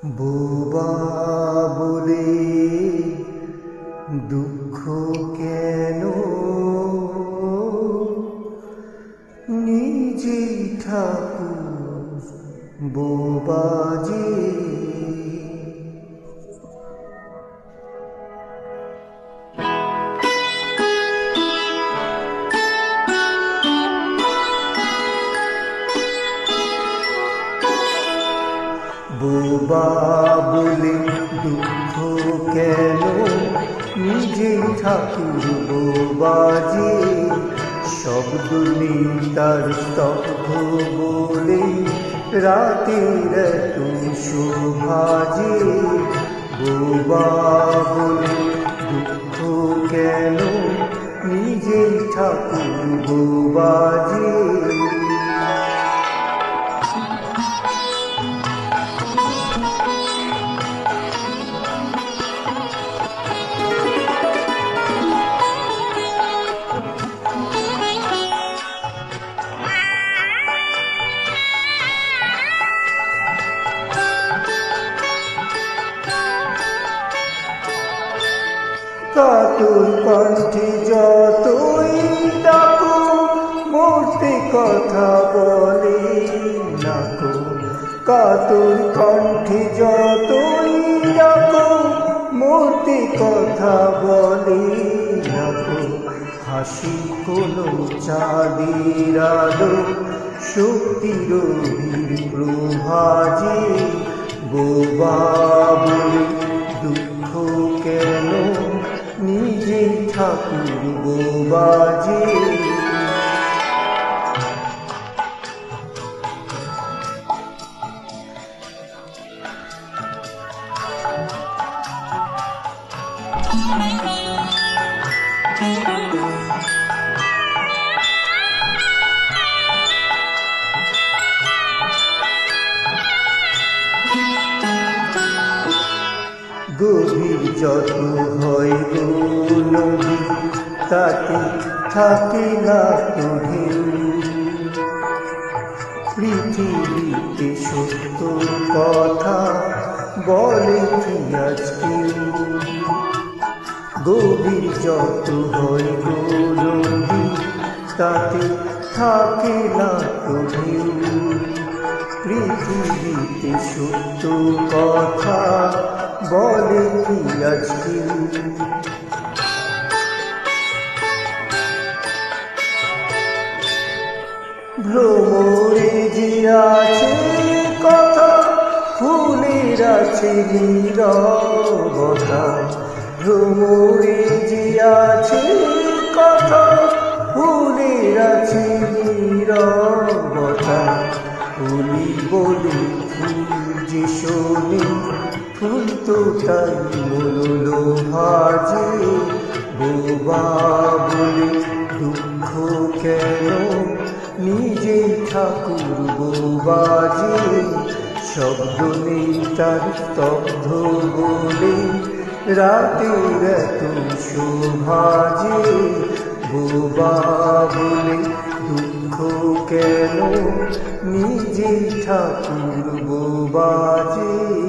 বোবা বলে দুঃখ কেন নিজেই ঠাকুর বোবা যে বোবা বলে দুঃখ কেন নিজেই ঠাকুর বোবা যে শব্দ নেই তার স্তব্ধ বলে রাতের এত শোভা যে বোবা বলে দুঃখ কেন নিজেই ঠাকুর বোবা যে কাতর কণ্ঠে যতই ডাকো মূর্তি কথা বলে না কো কাতর কণ্ঠে যতই ডাকো মূর্তি কথা বলে না কো হাসি কোনো চাঁদের আলো শক্তির প্রভা যে বোবা বলে দুঃখ কেন নিজেই ঠাকুর বোবা যে গভীর যত হয় গো নদী তাতে থাকে না তো ঢেউ পৃথিবীতে সত্য কথা বলে কি আজ কেউ গভীর যত হয় গো নদী তাতে থাকে না তো ঢেউ পৃথিবীতে সত্য কথা বলে কি আজ কেউ ভ্রমরে যে আছে কথা ফুলের আছে নীরবতা ভ্রমরে যে আছে কথা ফুলের আছে নীরবতা ফুলি বলে ফুল যে শোনে ফুল তো তাই মূল ভাজে বোবা বলে দুঃখ কেন নিজেই ঠাকুর বোবা যে শব্দ নেই তার স্তব্ধ বলে রাতের এত শোভা যে বোবা বলে দুঃখ কেন নিজেই ঠাকুর বোবা যে